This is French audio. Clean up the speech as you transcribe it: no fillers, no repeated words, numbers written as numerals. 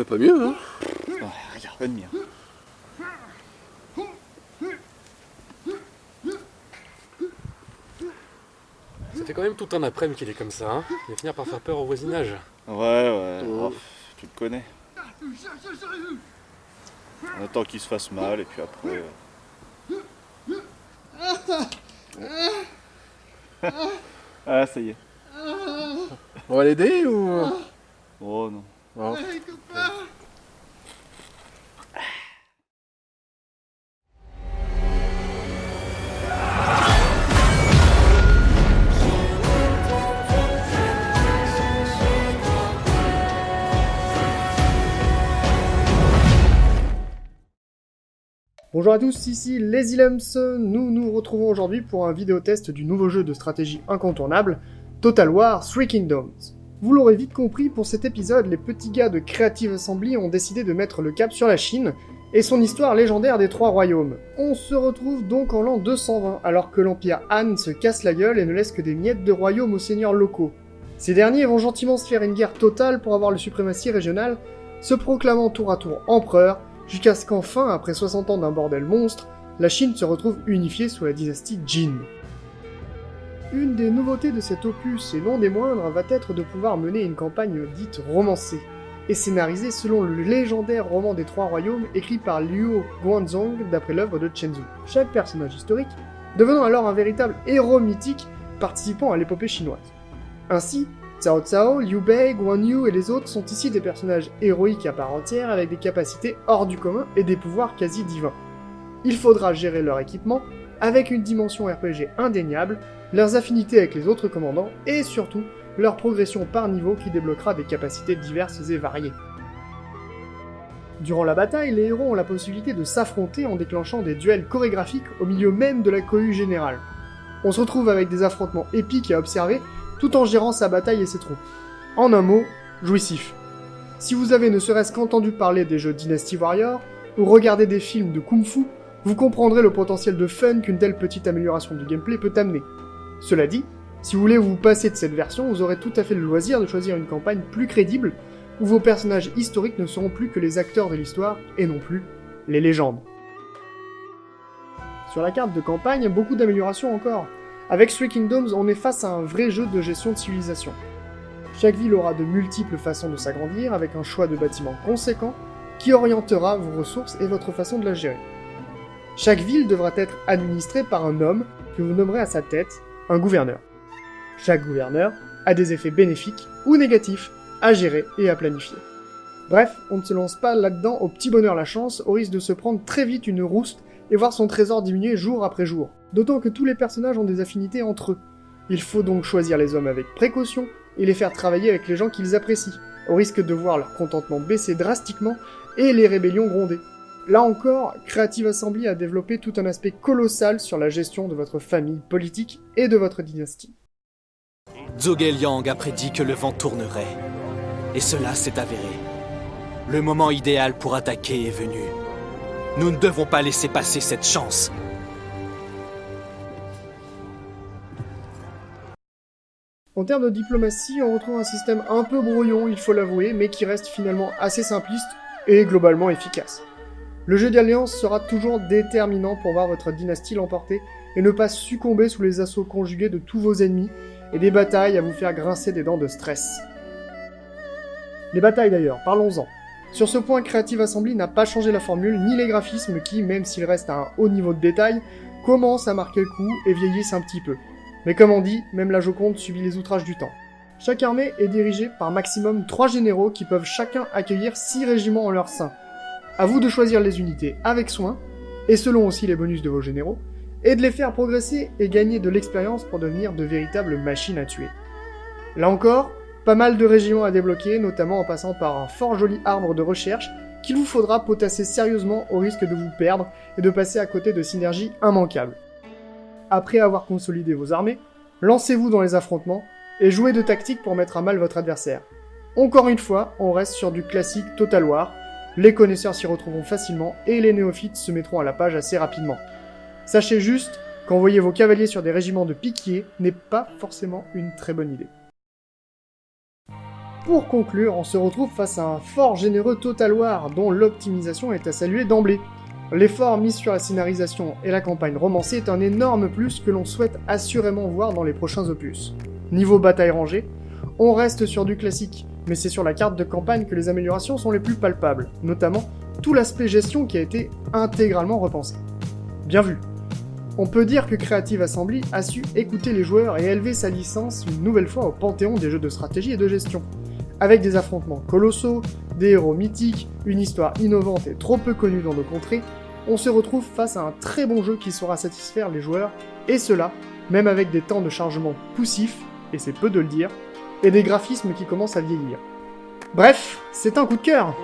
va pas mieux, hein? Ouais, regarde, bonne mire. Ça fait quand même tout un après-midi qu'il est comme ça, hein. Il va finir par faire peur au voisinage. Ouais, Oh. oh, tu le connais. On attend qu'il se fasse mal et puis après... Ah, ça y est. On va l'aider ou... Oh non. Oh. Bonjour à tous, ici Les Illems. Nous nous retrouvons aujourd'hui pour un vidéo test du nouveau jeu de stratégie incontournable, Total War 3 Kingdoms. Vous l'aurez vite compris, pour cet épisode, les petits gars de Creative Assembly ont décidé de mettre le cap sur la Chine et son histoire légendaire des trois royaumes. On se retrouve donc en l'an 220, alors que l'Empire Han se casse la gueule et ne laisse que des miettes de royaumes aux seigneurs locaux. Ces derniers vont gentiment se faire une guerre totale pour avoir le suprématie régionale, se proclamant tour à tour empereur, jusqu'à ce qu'enfin, après 60 ans d'un bordel monstre, la Chine se retrouve unifiée sous la dynastie Jin. Une des nouveautés de cet opus, et non des moindres, va être de pouvoir mener une campagne dite romancée, et scénarisée selon le légendaire roman des Trois Royaumes écrit par Liu Guanzhong d'après l'œuvre de Chen Zhu. Chaque personnage historique devenant alors un véritable héros mythique participant à l'épopée chinoise. Ainsi, Cao Cao, Liu Bei, Guan Yu et les autres sont ici des personnages héroïques à part entière avec des capacités hors du commun et des pouvoirs quasi divins. Il faudra gérer leur équipement avec une dimension RPG indéniable, leurs affinités avec les autres commandants et surtout leur progression par niveau qui débloquera des capacités diverses et variées. Durant la bataille, les héros ont la possibilité de s'affronter en déclenchant des duels chorégraphiques au milieu même de la cohue générale. On se retrouve avec des affrontements épiques à observer tout en gérant sa bataille et ses troupes. En un mot, jouissif. Si vous avez ne serait-ce qu'entendu parler des jeux Dynasty Warrior, ou regardé des films de Kung Fu, vous comprendrez le potentiel de fun qu'une telle petite amélioration du gameplay peut amener. Cela dit, si vous voulez vous passer de cette version, vous aurez tout à fait le loisir de choisir une campagne plus crédible, où vos personnages historiques ne seront plus que les acteurs de l'histoire, et non plus les légendes. Sur la carte de campagne, beaucoup d'améliorations encore. Avec 3 Kingdoms, on est face à un vrai jeu de gestion de civilisation. Chaque ville aura de multiples façons de s'agrandir, avec un choix de bâtiments conséquent, qui orientera vos ressources et votre façon de la gérer. Chaque ville devra être administrée par un homme, que vous nommerez à sa tête un gouverneur. Chaque gouverneur a des effets bénéfiques ou négatifs à gérer et à planifier. Bref, on ne se lance pas là-dedans au petit bonheur la chance, au risque de se prendre très vite une rouste et voir son trésor diminuer jour après jour. D'autant que tous les personnages ont des affinités entre eux. Il faut donc choisir les hommes avec précaution et les faire travailler avec les gens qu'ils apprécient, au risque de voir leur contentement baisser drastiquement et les rébellions gronder. Là encore, Creative Assembly a développé tout un aspect colossal sur la gestion de votre famille politique et de votre dynastie. Zhuge Liang a prédit que le vent tournerait. Et cela s'est avéré. Le moment idéal pour attaquer est venu. Nous ne devons pas laisser passer cette chance. En termes de diplomatie, on retrouve un système un peu brouillon, il faut l'avouer, mais qui reste finalement assez simpliste et globalement efficace. Le jeu d'alliance sera toujours déterminant pour voir votre dynastie l'emporter et ne pas succomber sous les assauts conjugués de tous vos ennemis et des batailles à vous faire grincer des dents de stress. Les batailles d'ailleurs, parlons-en. Sur ce point, Creative Assembly n'a pas changé la formule ni les graphismes qui, même s'ils restent à un haut niveau de détail, commencent à marquer le coup et vieillissent un petit peu. Mais comme on dit, même la Joconde subit les outrages du temps. Chaque armée est dirigée par maximum 3 généraux qui peuvent chacun accueillir 6 régiments en leur sein. À vous de choisir les unités avec soin, et selon aussi les bonus de vos généraux, et de les faire progresser et gagner de l'expérience pour devenir de véritables machines à tuer. Là encore, pas mal de régiments à débloquer, notamment en passant par un fort joli arbre de recherche qu'il vous faudra potasser sérieusement au risque de vous perdre et de passer à côté de synergies immanquables. Après avoir consolidé vos armées, lancez-vous dans les affrontements et jouez de tactiques pour mettre à mal votre adversaire. Encore une fois, on reste sur du classique Total War, les connaisseurs s'y retrouveront facilement et les néophytes se mettront à la page assez rapidement. Sachez juste qu'envoyer vos cavaliers sur des régiments de piquiers n'est pas forcément une très bonne idée. pour conclure, on se retrouve face à un fort généreux Total War dont l'optimisation est à saluer d'emblée. L'effort mis sur la scénarisation et la campagne romancée est un énorme plus que l'on souhaite assurément voir dans les prochains opus. Niveau bataille rangée, on reste sur du classique, mais c'est sur la carte de campagne que les améliorations sont les plus palpables, notamment tout l'aspect gestion qui a été intégralement repensé. Bien vu. On peut dire que Creative Assembly a su écouter les joueurs et élever sa licence une nouvelle fois au panthéon des jeux de stratégie et de gestion. Avec des affrontements colossaux, des héros mythiques, une histoire innovante et trop peu connue dans nos contrées, on se retrouve face à un très bon jeu qui saura satisfaire les joueurs, et cela, même avec des temps de chargement poussifs, et c'est peu de le dire, et des graphismes qui commencent à vieillir. Bref, c'est un coup de cœur!